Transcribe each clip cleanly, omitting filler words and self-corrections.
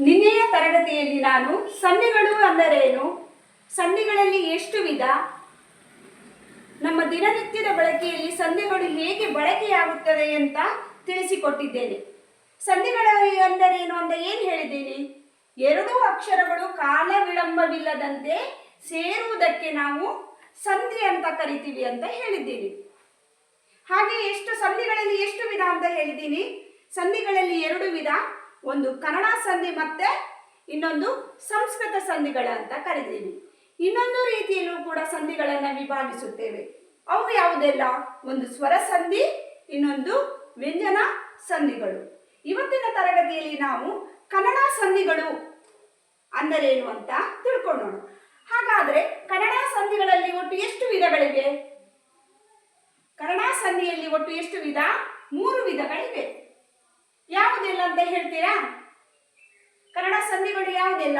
ನಿನ್ನೆಯ ತರಗತಿಯಲ್ಲಿ ನಾನು ಸಂಧಿಗಳು ಅಂದರೇನು, ಸಂಧಿಗಳಲ್ಲಿ ಎಷ್ಟು ವಿಧ, ನಮ್ಮ ದಿನನಿತ್ಯದ ಬಳಕೆಯಲ್ಲಿ ಸಂಧಿಗಳು ಹೇಗೆ ಬಳಕೆಯಾಗುತ್ತದೆ ಅಂತ ತಿಳಿಸಿಕೊಟ್ಟಿದ್ದೇನೆ. ಸಂಧಿಗಳು ಅಂದರೇನು ಅಂತ ಏನು ಹೇಳಿದ್ದೀನಿ? ಎರಡೂ ಅಕ್ಷರಗಳು ಕಾಲ ವಿಳಂಬವಿಲ್ಲದಂತೆ ಸೇರುವುದಕ್ಕೆ ನಾವು ಸಂಧಿ ಅಂತ ಕರಿತೀವಿ ಅಂತ ಹೇಳಿದ್ದೀನಿ. ಹಾಗೆ ಎಷ್ಟು ಸಂಧಿಗಳಲ್ಲಿ ಎಷ್ಟು ವಿಧ ಅಂತ ಹೇಳಿದ್ದೀನಿ? ಸಂಧಿಗಳಲ್ಲಿ ಎರಡು ವಿಧ, ಒಂದು ಕನ್ನಡ ಸಂಧಿ ಮತ್ತೆ ಇನ್ನೊಂದು ಸಂಸ್ಕೃತ ಸಂಧಿಗಳ ಅಂತ ಕರಿತೀವಿ. ಇನ್ನೊಂದು ರೀತಿಯಲ್ಲೂ ಕೂಡ ಸಂಧಿಗಳನ್ನು ವಿಭಾಗಿಸುತ್ತೇವೆ. ಅವು ಯಾವುದೆಲ್ಲ? ಒಂದು ಸ್ವರ ಸಂಧಿ, ಇನ್ನೊಂದು ವ್ಯಂಜನ ಸಂಧಿಗಳು. ಇವತ್ತಿನ ತರಗತಿಯಲ್ಲಿ ನಾವು ಕನ್ನಡ ಸಂಧಿಗಳು ಅಂದರೇನು ಅಂತ ತಿಳ್ಕೊಳ್ಳೋಣ. ಹಾಗಾದ್ರೆ ಕನ್ನಡ ಸಂಧಿಗಳಲ್ಲಿ ಒಟ್ಟು ಎಷ್ಟು ವಿಧಗಳಿವೆ? ಕನ್ನಡ ಸಂಧಿಯಲ್ಲಿ ಒಟ್ಟು ಎಷ್ಟು ವಿಧ? 3 ವಿಧಗಳಿವೆ. ಯಾವುದೆಲ್ಲ ಅಂತ ಹೇಳ್ತೀರಾ? ಕನ್ನಡ ಸಂಧಿಗಳು ಯಾವುದೆಲ್ಲ?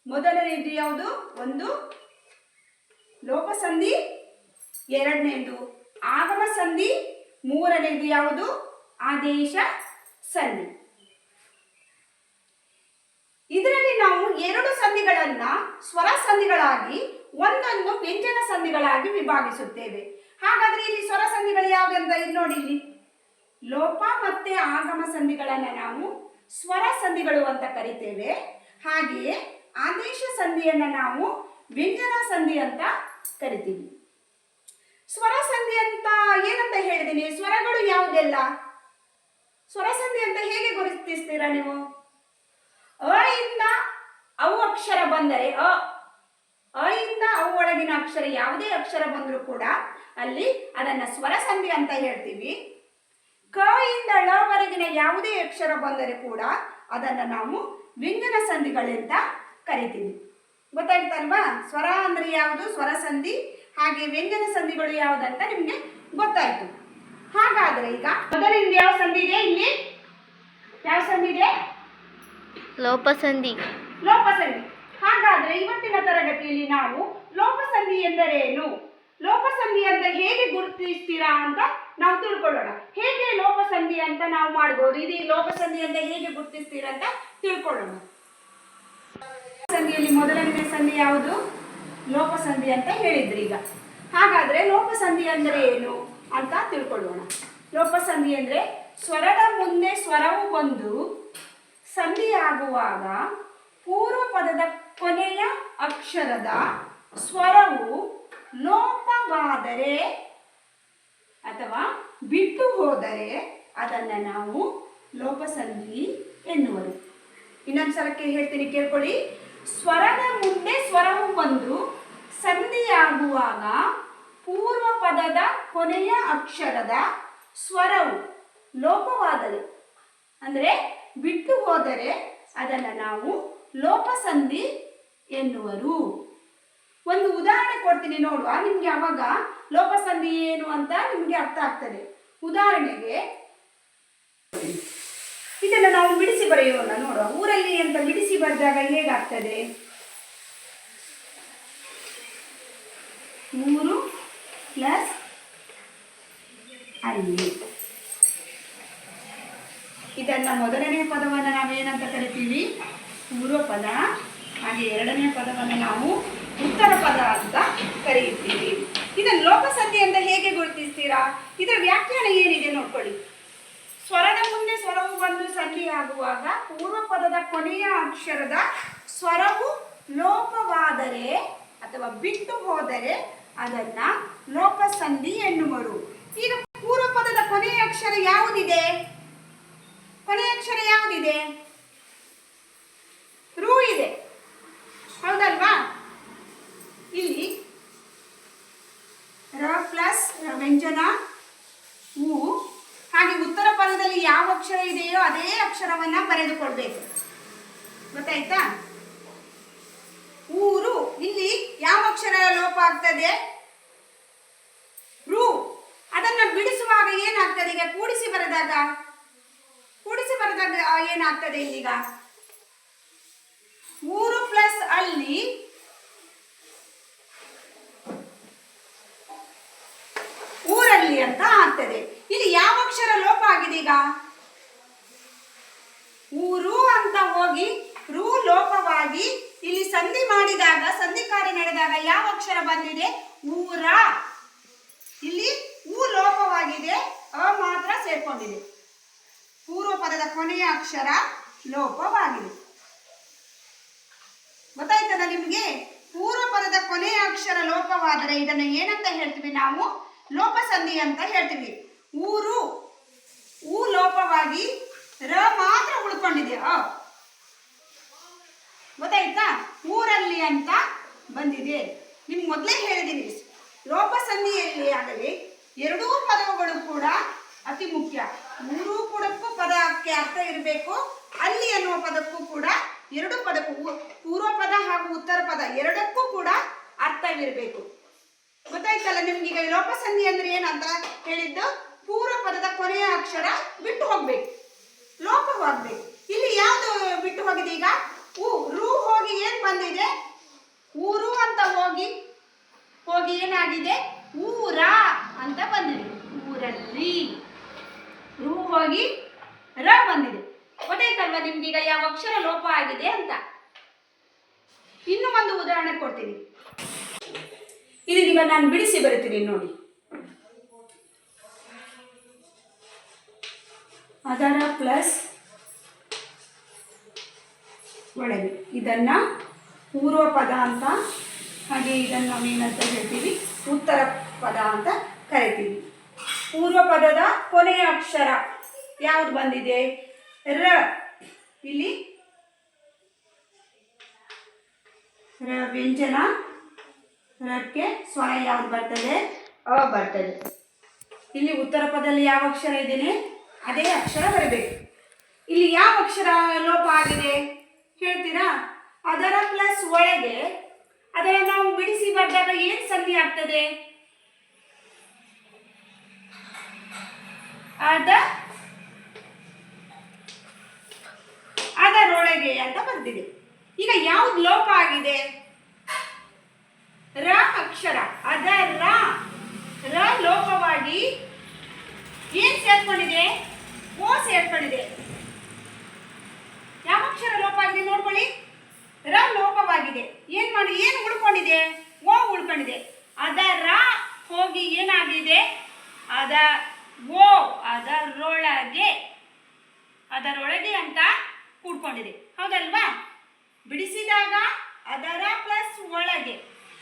ಮೊದಲನೇದು ಯಾವುದು? ಒಂದು ಲೋಪ ಸಂಧಿ, ಎರಡನೇದು ಆಗಮ ಸಂಧಿ, ಮೂರನೇದು ಯಾವುದು? ಆದೇಶ ಸಂಧಿ. ಇದರಲ್ಲಿ ನಾವು 2 ಸಂಧಿಗಳನ್ನ ಸ್ವರ ಸಂಧಿಗಳಾಗಿ ಒಂದನ್ನು ವ್ಯಂಜನ ಸಂಧಿಗಳಾಗಿ ವಿಭಾಗಿಸುತ್ತೇವೆ. ಹಾಗಾದ್ರೆ ಇಲ್ಲಿ ಸ್ವರ ಸಂಧಿಗಳು ಯಾವುದಂತ ನೋಡಿ, ಇಲ್ಲಿ ಲೋಪ ಮತ್ತೆ ಆಗಮ ಸಂಧಿಗಳನ್ನ ನಾವು ಸ್ವರ ಸಂಧಿಗಳು ಅಂತ ಕರಿತೇವೆ. ಹಾಗೆಯೇ ಆದೇಶ ಸಂಧಿಯನ್ನ ನಾವು ವ್ಯಂಜನ ಸಂಧಿ ಅಂತ ಕರಿತೀವಿ. ಸ್ವರ ಸಂಧಿ ಅಂತ ಏನಂತ ಹೇಳಿದ್ದೀನಿ? ಸ್ವರಗಳು ಯಾವುದೆಲ್ಲ? ಸ್ವರ ಸಂಧಿ ಅಂತ ಹೇಗೆ ಗುರುತಿಸ್ತೀರಾ ನೀವು? ಅ ಇಂದ ಅವು ಅಕ್ಷರ ಬಂದರೆ ಅ ಇಂದ ಅವು ಒಳಗಿನ ಅಕ್ಷರ ಯಾವುದೇ ಅಕ್ಷರ ಬಂದರೂ ಕೂಡ ಅಲ್ಲಿ ಅದನ್ನ ಸ್ವರ ಸಂಧಿ ಅಂತ ಹೇಳ್ತೀವಿ. ಕ ಇಂದ ಳ ವರೆಗಿನ ಯಾವುದೇ ಅಕ್ಷರ ಬಂದರೆ ಕೂಡ ಅದನ್ನ ನಾವು ವ್ಯಂಜನ ಸಂಧಿಗಳೆಂತ ಕರಿತೀವಿ. ಗೊತ್ತಾಯ್ತಲ್ವಾ? ಸ್ವರ ಅಂದ್ರೆ ಯಾವುದು? ಸ್ವರ ಸಂಧಿ. ಹಾಗೆ ವ್ಯಂಜನ ಸಂಧಿಗಳು ಯಾವುದಂತ ನಿಮ್ಗೆ ಗೊತ್ತಾಯ್ತು. ಹಾಗಾದ್ರೆ ಈಗ ಮೊದಲಿಂದ ಯಾವ ಸಂಧಿ ಇದೆ? ಇಲ್ಲಿ ಯಾವ ಸಂಧಿ ಇದೆ? ಲೋಪಸಂಧಿ. ಲೋಪಸಂಧಿ. ಹಾಗಾದ್ರೆ ಇವತ್ತಿನ ತರಗತಿಯಲ್ಲಿ ನಾವು ಲೋಪಸಂಧಿ ಎಂದರೇನು, ಲೋಪಸಂಧಿ ಅಂತ ಹೇಗೆ ಗುರುತಿಸ್ತೀರಾ ಅಂತ ನಾವು ತಿಳ್ಕೊಳ್ಳೋಣ. ಹೇಗೆ ಲೋಪಸಂಧಿ ಅಂತ ನಾವು ಮಾಡ್ಬೋದು, ಇದು ಲೋಪಸಂಧಿ ಅಂತ ಹೇಗೆ ಗುರುತಿಸ್ತೀರಾ ಅಂತ ತಿಳ್ಕೊಳ್ಳೋಣ. ಸಂಧಿಯಲ್ಲಿ ಮೊದಲನೇ ಸಂಧಿ ಯಾವುದು? ಲೋಪಸಂಧಿ ಅಂತ ಹೇಳಿದ್ರಿ. ಈಗ ಹಾಗಾದ್ರೆ ಲೋಪಸಂಧಿ ಅಂದರೆ ಏನು ಅಂತ ತಿಳ್ಕೊಳ್ಳೋಣ. ಲೋಪಸಂಧಿ ಅಂದ್ರೆ ಸ್ವರದ ಮುಂದೆ ಸ್ವರವು ಬಂದು ಸಂಧಿಯಾಗುವಾಗ ಪೂರ್ವ ಪದದ ಕೊನೆಯ ಅಕ್ಷರದ ಸ್ವರವು ಲೋಪವಾದರೆ ಅಥವಾ ಬಿಟ್ಟು ಹೋದರೆ ಅದನ್ನು ನಾವು ಲೋಪಸಂಧಿ ಎನ್ನುವರು. ಇನ್ನೊಂದ್ಸಲಕ್ಕೆ ಹೇಳ್ತೀನಿ, ಕೇಳ್ಕೊಳ್ಳಿ. ಸ್ವರದ ಮುಂದೆ ಸ್ವರವು ಬಂದು ಸಂಧಿಯಾಗುವಾಗ ಪೂರ್ವ ಪದದ ಕೊನೆಯ ಅಕ್ಷರದ ಸ್ವರವು ಲೋಪವಾದರೆ ಅಂದರೆ ಬಿಟ್ಟು ಹೋದರೆ ಅದನ್ನು ನಾವು ಲೋಪಸಂಧಿ ಎನ್ನುವರು. ಒಂದು ಉದಾಹರಣೆ ಕೊಡ್ತೀನಿ ನೋಡುವ, ನಿಮ್ಗೆ ಅವಾಗ ಲೋಪಸಂಧಿ ಏನು ಅಂತ ನಿಮ್ಗೆ ಅರ್ಥ ಆಗ್ತದೆ. ಉದಾಹರಣೆಗೆ ಇದನ್ನು ನಾವು ಬಿಡಿಸಿ ಬರೆಯೋಣ ನೋಡುವ. ಊರಲ್ಲಿ ಅಂತ ಬಿಡಿಸಿ ಬರೆದಾಗ ಹೇಗಾಗ್ತದೆ? 3 + ಅಲ್ಲಿ. ಇದನ್ನ ಮೊದಲನೇ ಪದವನ್ನು ನಾವೇನಂತ ಕರಿತೀವಿ? ಪೂರ್ವ ಪದ. ಹಾಗೆ ಎರಡನೇ ಪದವನ್ನು ನಾವು ಉತ್ತರ ಪದ ಅಂತ ಕರೆಯುತ್ತೀವಿ. ಇದನ್ನು ಲೋಪಸಂಧಿ ಅಂತ ಹೇಗೆ ಗುರುತಿಸ್ತೀರಾ? ಇದರ ವ್ಯಾಖ್ಯಾನ ಏನಿದೆ ನೋಡ್ಕೊಳ್ಳಿ. ಸ್ವರದ ಮುಂದೆ ಸ್ವರವು ಬಂದು ಸಂಧಿಯಾಗುವಾಗ ಪೂರ್ವ ಪದದ ಕೊನೆಯ ಅಕ್ಷರದ ಸ್ವರವು ಲೋಪವಾದರೆ ಅಥವಾ ಬಿಟ್ಟು ಹೋದರೆ ಅದನ್ನ ಲೋಪಸಂಧಿ ಎನ್ನುವರು. ಈಗ ಪೂರ್ವ ಪದದ ಕೊನೆಯ ಅಕ್ಷರ ಯಾವುದಿದೆ? ಕೊನೆಯ ಅಕ್ಷರ ಯಾವುದಿದೆ? ರು ಇದೆ, ಹೌದಲ್ವಾ? ಇಲ್ಲಿ ರ ಪ್ಲಸ್ ವ್ಯಂಜನ ಉ. ಹಾಗೆ ಉತ್ತರ ಪದದಲ್ಲಿ ಯಾವ ಅಕ್ಷರ ಇದೆಯೋ ಅದೇ ಅಕ್ಷರವನ್ನ ಬರೆದುಕೊಳ್ಬೇಕು. ಗೊತ್ತಾಯ್ತಾ? ಊರು. ಇಲ್ಲಿ ಯಾವ ಅಕ್ಷರ ಲೋಪ ಆಗ್ತದೆ? ರು. ಅದನ್ನ ಬಿಡಿಸುವಾಗ ಏನಾಗ್ತದೆ? ಈಗ ಕೂಡಿಸಿ ಬರೆದಾಗ ಏನಾಗ್ತದೆ? ಇಲ್ಲಿಗ ಊರು ಪ್ಲಸ್ ಅಲ್ಲಿ ಊರಲ್ಲಿ ಅಂತ ಆಗ್ತದೆ. ಇಲ್ಲಿ ಯಾವ ಅಕ್ಷರ ಲೋಪ ಆಗಿದೆ? ಈಗ ಊರು ಅಂತ ಹೋಗಿ ರು ಲೋಪವಾಗಿ ಇಲ್ಲಿ ಸಂಧಿ ಮಾಡಿದಾಗ, ಸಂಧಿ ಕಾರ್ಯ ನಡೆದಾಗ ಯಾವ ಅಕ್ಷರ ಬಂದಿದೆ? ಊರ. ಇಲ್ಲಿ ಊ ಲೋಪವಾಗಿದೆ, ಅ ಮಾತ್ರ ಸೇರ್ಕೊಂಡಿದೆ. ಪೂರ್ವ ಪದದ ಕೊನೆಯ ಅಕ್ಷರ ಲೋಪವಾಗಿದೆ. ಗೊತ್ತಾಯ್ತದ ನಿಮಗೆ? ಪೂರ್ವ ಪದದ ಕೊನೆಯ ಅಕ್ಷರ ಲೋಪವಾದರೆ ಇದನ್ನು ಏನಂತ ಹೇಳ್ತೀವಿ ನಾವು? ಲೋಪಸಂಧಿ ಅಂತ ಹೇಳ್ತೀವಿ. ಊರು, ಊ ಲೋಪವಾಗಿ ರ ಮಾತ್ರ ಉಳ್ಕೊಂಡಿದೆ, ಅ. ಗೊತ್ತಾಯ್ತಾ? ಊರಲ್ಲಿ ಅಂತ ಬಂದಿದೆ. ನಿಮ್ಗೆ ಮೊದಲೇ ಹೇಳಿದ್ದೀನಿ, ಲೋಪಸಂಧಿಯಲ್ಲಿ ಆಗಲಿ ಎರಡೂ ಪದಗಳು ಕೂಡ ಅತಿ ಮುಖ್ಯ. ಮೂರೂ ಕೂಡಕ್ಕೂ ಪದಕ್ಕೆ ಅರ್ಥ ಇರಬೇಕು. ಅಲ್ಲಿ ಅನ್ನುವ ಪದಕ್ಕೂ ಕೂಡ, ಎರಡು ಪದಕ್ಕೂ, ಪೂರ್ವ ಪದ ಹಾಗೂ ಉತ್ತರ ಪದ ಎರಡಕ್ಕೂ ಕೂಡ ಅರ್ಥವಿರಬೇಕು. ಗೊತ್ತಾಯ್ತಲ್ಲ ನಿಮ್ಗೀಗ? ಲೋಪಸಂಧಿ ಅಂದ್ರೆ ಏನಂತ ಹೇಳಿದ್ದು? ಪೂರ್ವ ಪದದ ಕೊನೆಯ ಅಕ್ಷರ ಬಿಟ್ಟು ಹೋಗ್ಬೇಕು, ಲೋಪವಾಗ್ಬೇಕು. ಇಲ್ಲಿ ಯಾವುದು ಬಿಟ್ಟು ಹೋಗಿದೆ? ಈಗ ಊ, ರು ಹೋಗಿ ಏನ್ ಬಂದಿದೆ? ಊರು ಅಂತ ಹೋಗಿ ಏನಾಗಿದೆ? ಊರ ಅಂತ ಬಂದಿದೆ. ಊರಲ್ಲಿ ರು ಹೋಗಿ ರ ಬಂದಿದೆ. ಗೊತ್ತಾಯ್ತಲ್ವಾ ನಿಮ್ಗೀಗ ಯಾವ ಅಕ್ಷರ ಲೋಪ ಆಗಿದೆ ಅಂತ? ಇನ್ನು ಒಂದು ಉದಾಹರಣೆ ಕೊಡ್ತೀನಿ. ಇದೀಗ ನಾನು ಬಿಡಿಸಿ ಬರಿತೀನಿ ನೋಡಿ. ಅದರ ಪ್ಲಸ್ ಒಳಗೆ, ಇದನ್ನ ಪೂರ್ವ ಪದ ಅಂತ, ಹಾಗೆ ಇದನ್ನು ನಾವೇನಂತ ಹೇಳ್ತೀವಿ? ಉತ್ತರ ಪದ ಅಂತ ಕರಿತೀವಿ. ಪೂರ್ವ ಪದದ ಕೊನೆಯ ಅಕ್ಷರ ಯಾವುದು ಬಂದಿದೆ? ರ. ಇಲ್ಲಿ ರ ವ್ಯಂಜನ, ರಕ್ಕೆ ಸ್ವರ ಯಾವುದು ಬರ್ತದೆ? ಅ ಬರ್ತದೆ. ಇಲ್ಲಿ ಉತ್ತರ ಪದದಲ್ಲಿ ಯಾವ ಅಕ್ಷರ ಇದ್ದೇನೆ ಅದೇ ಅಕ್ಷರ ಬರಬೇಕು. ಇಲ್ಲಿ ಯಾವ ಅಕ್ಷರ ಲೋಪ ಆಗಿದೆ ಹೇಳ್ತೀರಾ? ಅದರ ಪ್ಲಸ್ ಒಳಗೆ, ಅದರ ನಾವು ಬಿಡಿಸಿ ಬರೆದಾಗ ಏನು ಸಂಧಿ ಆಗ್ತದೆ? ಅದರೊಳಗೆ ಅಂತ ಬರ್ತಿದೆ. ಈಗ ಯಾವ್ದು ಲೋಪ ಆಗಿದೆ? ರ ಅಕ್ಷರ. ಅದರ ರ ಲೋಪವಾಗಿ ಏನ್ ಸೇರ್ಕೊಂಡಿದೆ? ಓ ಸೇರ್ಕೊಂಡಿದೆ. ಯಾವ ಅಕ್ಷರ ಲೋಪ ಆಗಿದೆ ನೋಡ್ಕೊಳ್ಳಿ. ರ ಲೋಪವಾಗಿದೆ. ಏನು ಉಳ್ಕೊಂಡಿದೆ? ಓ ಉಳ್ಕೊಂಡಿದೆ. ಅದರ ಹೋಗಿ ಏನಾಗಿದೆ? ಅದ ಓ, ಅದರೊಳಗೆ ಅಂತ ಕೂಡ್ಕೊಂಡಿದೆ. ಹೌದಲ್ವಾ? ಬಿಡಿಸಿದಾಗ ಅದರ ಪ್ಲಸ್ ಒಳಗೆ,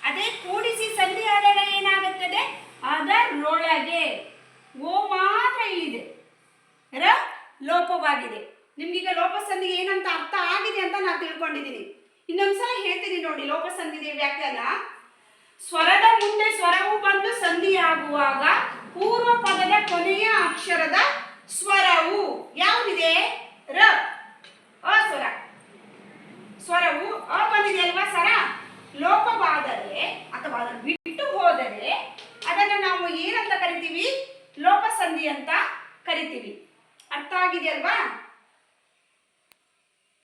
ಅದೇ ಕೂಡಿಸಿ ಸಂಧಿ ಆದಾಗ ಏನಾಗುತ್ತದೆ? ಅದರೊಳಗೆ. ಓ ಮಾತ್ರ ಇಲ್ಲಿದೆ, ರ ಲೋಪವಾಗಿದೆ. ನಿಮ್ಗೀಗ ಲೋಪಸಂಧಿ ಏನಂತ ಅರ್ಥ ಆಗಿದೆ ಅಂತ ನಾನು ತಿಳ್ಕೊಂಡಿದ್ದೀನಿ. ಇನ್ನೊಂದ್ಸಲ ಹೇಳ್ತೀನಿ ನೋಡಿ ಲೋಪಸಂಧಿ ವ್ಯಾಖ್ಯಾನ. ಸ್ವರದ ಮುಂದೆ ಸ್ವರವು ಬಂದು ಸಂಧಿಯಾಗುವಾಗ ಪೂರ್ವ ಪದದ ಕೊನೆಯ ಅಕ್ಷರದ ಸ್ವರವು ಯಾವುದಿದೆ? ರ. ಅಸ್ವರ. ಸ್ವರವು ಅ ಬಂದಿದೆ ಅಲ್ವಾ? ಸ್ವರ ಲೋಪವಾದರೆ ಅಥವಾ ಅದನ್ನು ಬಿಟ್ಟು ಹೋದರೆ ಅದನ್ನು ನಾವು ಏನಂತ ಕರಿತೀವಿ? ಲೋಪಸಂಧಿ ಅಂತ ಕರಿತೀವಿ. ಅರ್ಥ ಆಗಿದೆ ಅಲ್ವಾ?